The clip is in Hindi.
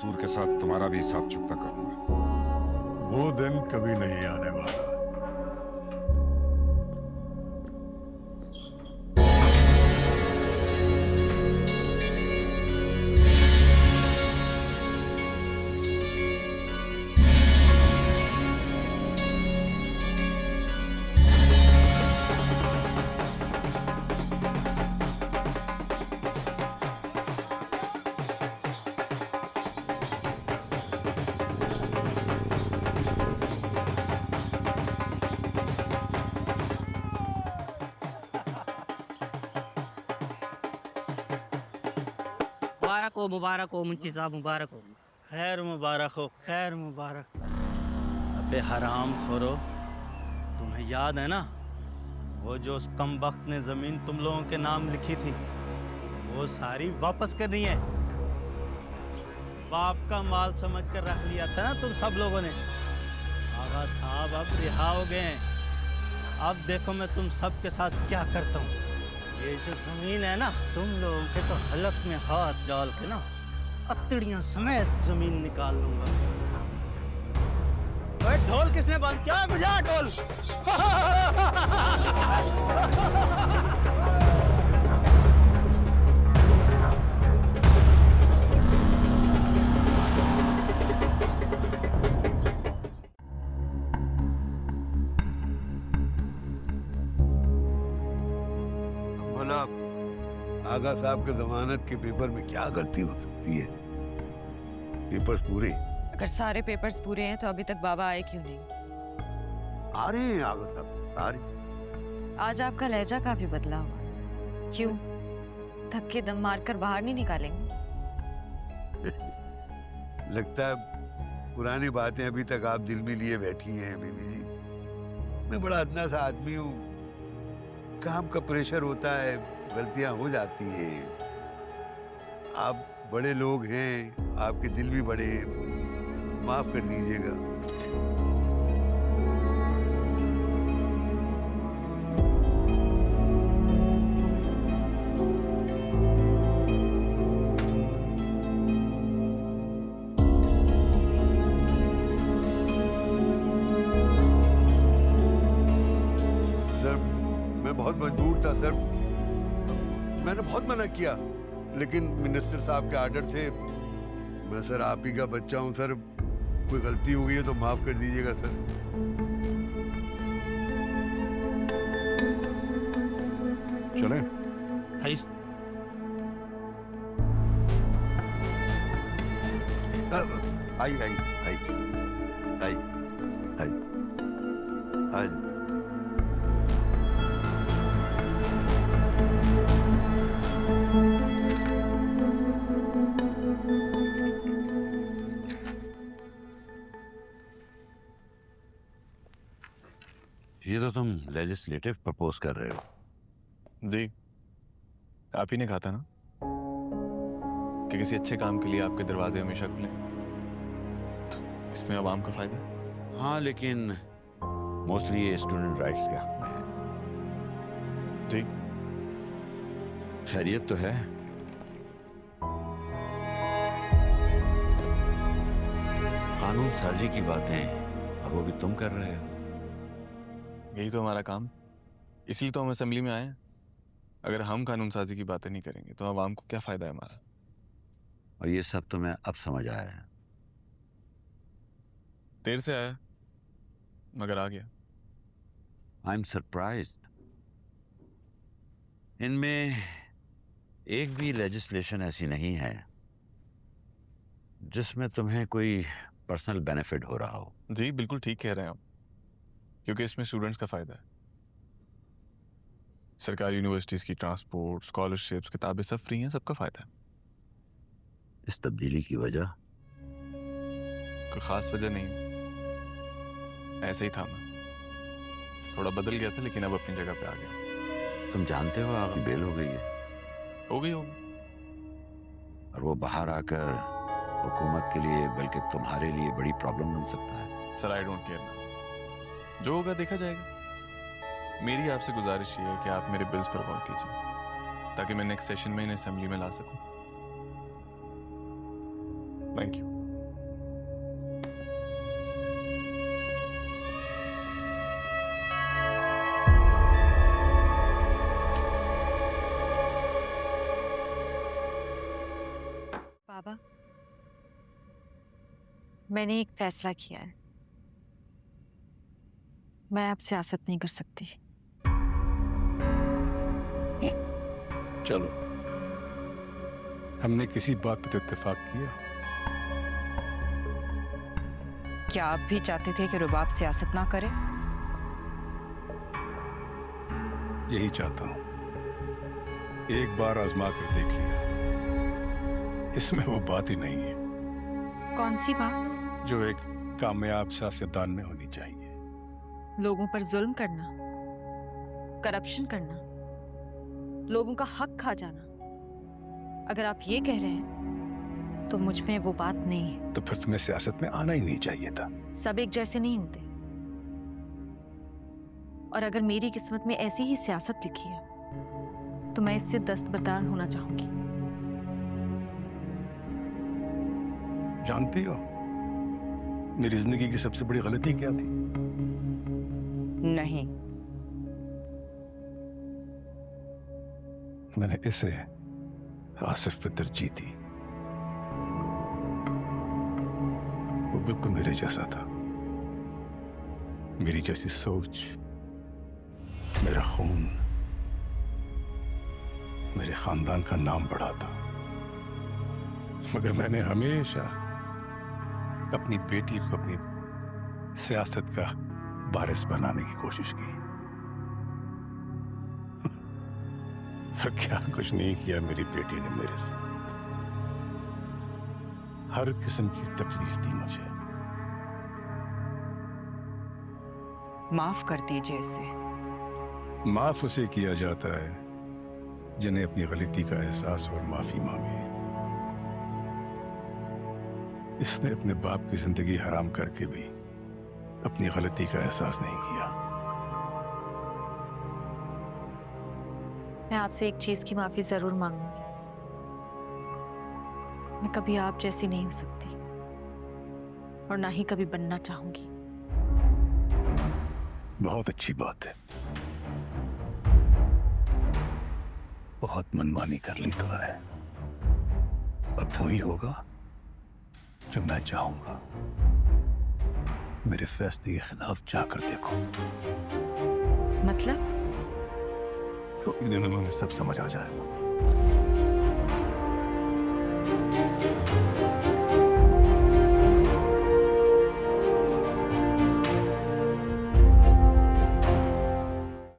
कसूर के साथ तुम्हारा भी हिसाब चुकता करूंगा। वो दिन कभी नहीं आने वाला। मुबारक हो मुंशी साहब, मुबारक हो। खैर मुबारक हो, खैर मुबारक। अबे हराम खोरो, तुम्हें याद है ना वो जो उस कमबख्त ने जमीन तुम लोगों के नाम लिखी थी, वो सारी वापस करनी है। बाप का माल समझ कर रख लिया था ना तुम सब लोगों ने। आगा साहब अब रिहा हो गए हैं। अब देखो मैं तुम सब के साथ क्या करता हूँ। ये जो जमीन है ना, तुम लोगों के तो हलक में हाथ डाल के ना अतड़ियां समेत जमीन निकाल लूंगा। ओए ढोल किसने बंद किया? मुझे ढोल। भला आगा साहब के जमानत के पेपर में क्या गलती हो सकती है? पेपर्स पूरे। अगर सारे पेपर्स पूरे हैं तो अभी तक बाबा आए क्यों नहीं? आ रहे हैं आगा साहब, आ रहे। आज आपका लहजा काफी बदला हुआ। क्यों? थक के दम मारकर बाहर नहीं निकालेंगे? लगता है पुरानी बातें अभी तक आप दिल में लिए बैठी हैं बीबी जी। मैं बड़ा अदना सा आदमी हूँ, काम का प्रेशर होता है, गलतियां हो जाती हैं। आप बड़े लोग हैं, आपके दिल भी बड़े हैं, माफ कर दीजिएगा। सर मैं बहुत मजबूर था सर, मैंने बहुत मना किया, लेकिन मिनिस्टर साहब के आर्डर थे। मैं सर आप ही का बच्चा हूँ सर, कोई गलती हो गई है तो माफ कर दीजिएगा सर। चलें? हाय आई आई आई आई आई आई। ये तो तुम लेजिस्लेटिव प्रपोज कर रहे हो। जी, आप ही ने कहा था ना कि किसी अच्छे काम के लिए आपके दरवाजे हमेशा खुले, तो इसमें आवाम का फायदा है। हाँ, लेकिन मोस्टली ये स्टूडेंट राइट्स के हक में है। जी, खैरियत तो है? कानून साजी की बातें और वो भी तुम कर रहे हो। यही तो हमारा काम, इसलिए तो हम असेंबली में आए हैं। अगर हम कानून साजी की बातें नहीं करेंगे तो आवाम को क्या फायदा है हमारा? और ये सब तुम्हें अब समझ आया है? देर से आया मगर आ गया। I am surprised. इनमें एक भी लेजिस्लेशन ऐसी नहीं है जिसमें तुम्हें कोई पर्सनल बेनिफिट हो रहा हो। जी बिल्कुल ठीक कह रहे हैं आप, क्योंकि इसमें स्टूडेंट्स का फायदा है। सरकारी यूनिवर्सिटीज की ट्रांसपोर्ट, स्कॉलरशिप्स, किताबें सब फ्री हैं, सबका फायदा है। इस तब्दीली की वजह? कोई खास वजह नहीं, ऐसे ही था। मैं थोड़ा बदल गया था, लेकिन अब अपनी जगह पे आ गया। तुम जानते हो आगे बेल हो गई है। हो गई होगी। और वो बाहर आकर हुकूमत के लिए बल्कि तुम्हारे लिए बड़ी प्रॉब्लम बन सकता है। सर आई डोंट केयर ना, जो होगा देखा जाएगा। मेरी आपसे गुजारिश ये है कि आप मेरे बिल्स पर गौर कीजिए, ताकि मैं नेक्स्ट सेशन में इन्हें असेंबली में ला सकूं। Thank you. बाबा, मैंने एक फैसला किया है। मैं अब सियासत नहीं कर सकती। चलो, हमने किसी बात पे तो इत्तेफाक किया। क्या आप भी चाहते थे कि रुबाब सियासत ना करे? यही चाहता हूं। एक बार आजमा कर देख लिया, इसमें वो बात ही नहीं है कौन सी बात? जो एक कामयाब सियासतदान में होनी चाहिए। लोगों पर जुल्म करना, करप्शन करना, लोगों का हक खा जाना। अगर आप ये कह रहे हैं तो मुझ में वो बात नहीं है। तो फिर तुम्हें सियासत में आना ही नहीं चाहिए था। सब एक जैसे नहीं होते, और अगर मेरी किस्मत में ऐसी ही सियासत लिखी है तो मैं इससे दस्तबरदार होना चाहूंगी। जानती हो मेरी जिंदगी की सबसे बड़ी गलती क्या थी? नहीं। मैंने इसे आसिफ पे तरजीह दी। वो बिल्कुल मेरे जैसा था, मेरी जैसी सोच, मेरा खून, मेरे खानदान का नाम बढ़ाता। मगर मैंने हमेशा अपनी बेटी को अपनी सियासत का वारिस बनाने की कोशिश की। पर क्या कुछ नहीं किया मेरी बेटी ने मेरे साथ। हर किस्म की तकलीफ दी मुझे। माफ कर दीजिए इसे। माफ उसे किया जाता है जिन्हें अपनी गलती का एहसास और माफी मांगे। इसने अपने बाप की जिंदगी हराम करके भी अपनी गलती का एहसास नहीं किया। मैं आपसे एक चीज की माफी जरूर मांगूंगी। मैं कभी आप जैसी नहीं हो सकती और ना ही कभी बनना चाहूंगी। बहुत अच्छी बात है। बहुत मनमानी कर ली तो है। अब वही होगा जो मैं चाहूंगा। मेरे फैसले के खिलाफ जाकर देखो, मतलब? तो इन दिनों में सब समझ आ जाएगा।